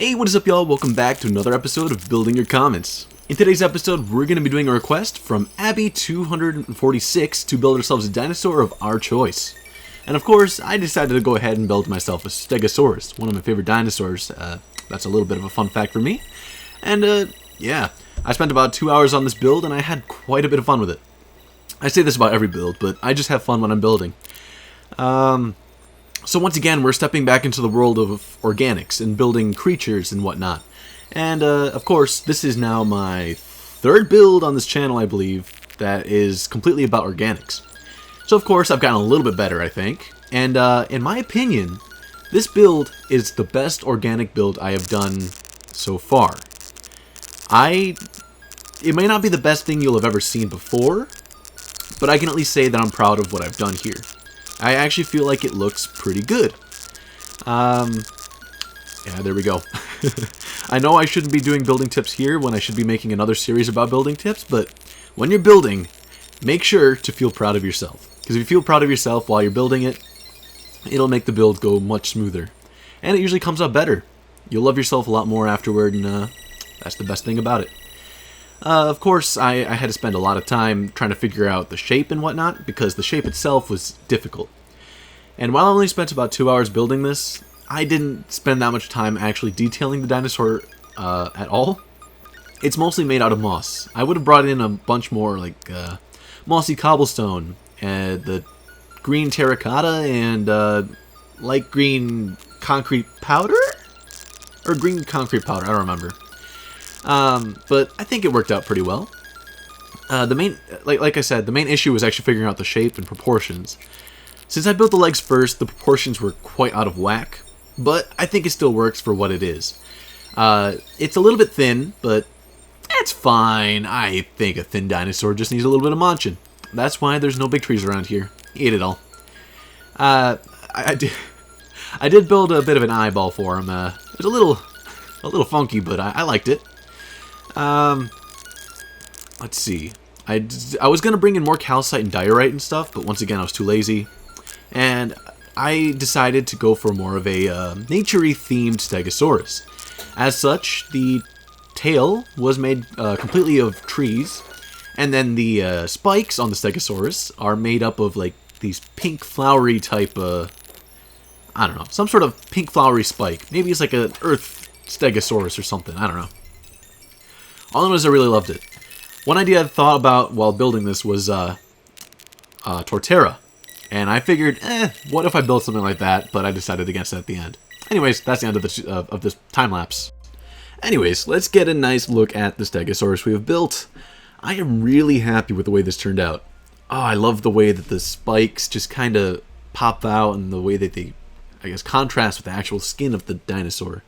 Hey, what is up y'all? Welcome back to another episode of Building Your Comments. In today's episode, we're going to be doing a request from Abby246 to build ourselves a dinosaur of our choice. And of course, I decided to go ahead and build myself a Stegosaurus, one of my favorite dinosaurs. That's a little bit of a fun fact for me. And yeah, I spent about 2 hours on this build and I had quite a bit of fun with it. I say this about every build, but I just have fun when I'm building. So once again, we're stepping back into the world of organics and building creatures and whatnot. And of course, this is now my third build on this channel, I believe, that is completely about organics. So of course, I've gotten a little bit better, I think. And in my opinion, this build is the best organic build I have done so far. It may not be the best thing you'll have ever seen before, but I can at least say that I'm proud of what I've done here. I actually feel like it looks pretty good. Yeah, there we go. I know I shouldn't be doing building tips here when I should be making another series about building tips, but when you're building, make sure to feel proud of yourself. Because if you feel proud of yourself while you're building it, it'll make the build go much smoother. And it usually comes out better. You'll love yourself a lot more afterward, and that's the best thing about it. Of course, I had to spend a lot of time trying to figure out the shape and whatnot, because the shape itself was difficult. And while I only spent about 2 hours building this, I didn't spend that much time actually detailing the dinosaur at all. It's mostly made out of moss. I would have brought in a bunch more, like mossy cobblestone, the green terracotta, and light green concrete powder? Or green concrete powder, I don't remember. But I think it worked out pretty well. Like I said, the main issue was actually figuring out the shape and proportions. Since I built the legs first, the proportions were quite out of whack, but I think it still works for what it is. It's a little bit thin, but it's fine. I think a thin dinosaur just needs a little bit of munching. That's why there's no big trees around here. Eat it all. I did build a bit of an eyeball for him. It was a little funky, but I liked it. Let's see. I was going to bring in more calcite and diorite and stuff, but once again I was too lazy. And I decided to go for more of a nature-y themed Stegosaurus. As such, the tail was made completely of trees, and then the spikes on the Stegosaurus are made up of like these pink flowery type, I don't know, some sort of pink flowery spike. Maybe it's like an earth Stegosaurus or something, I don't know. All I know is I really loved it. One idea I thought about while building this was Torterra. And I figured, what if I built something like that? But I decided against it at the end. Anyways, that's the end of this time-lapse. Anyways, let's get a nice look at the Stegosaurus we have built. I am really happy with the way this turned out. Oh, I love the way that the spikes just kind of pop out and the way that they, I guess, contrast with the actual skin of the dinosaur.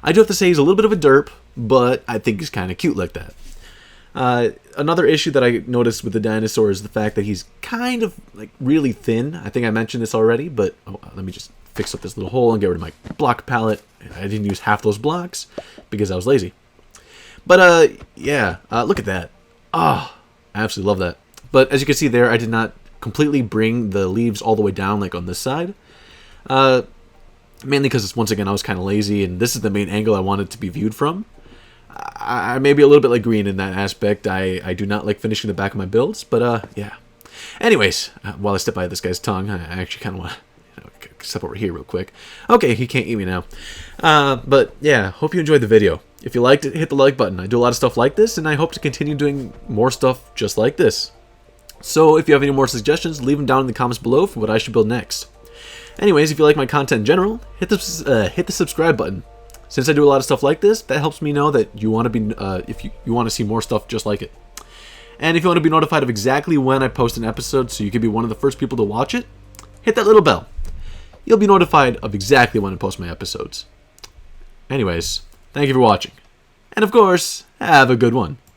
I do have to say he's a little bit of a derp, but I think he's kind of cute like that. Another issue that I noticed with the dinosaur is the fact that he's kind of like really thin. I think I mentioned this already, but let me just fix up this little hole and get rid of my block palette. I didn't use half those blocks because I was lazy. But yeah, look at that. I absolutely love that. But as you can see there, I did not completely bring the leaves all the way down like on this side. Mainly because, once again, I was kind of lazy, and this is the main angle I wanted to be viewed from. I may be a little bit like Green in that aspect. I do not like finishing the back of my builds, but yeah. Anyways, while I step by this guy's tongue, I actually kind of want to step over here real quick. Okay, he can't eat me now. But yeah, hope you enjoyed the video. If you liked it, hit the like button. I do a lot of stuff like this, and I hope to continue doing more stuff just like this. So if you have any more suggestions, leave them down in the comments below for what I should build next. Anyways, if you like my content in general, hit the subscribe button. Since I do a lot of stuff like this, that helps me know that you want to be if you want to see more stuff just like it. And if you want to be notified of exactly when I post an episode so you can be one of the first people to watch it, hit that little bell. You'll be notified of exactly when I post my episodes. Anyways, thank you for watching. And of course, have a good one.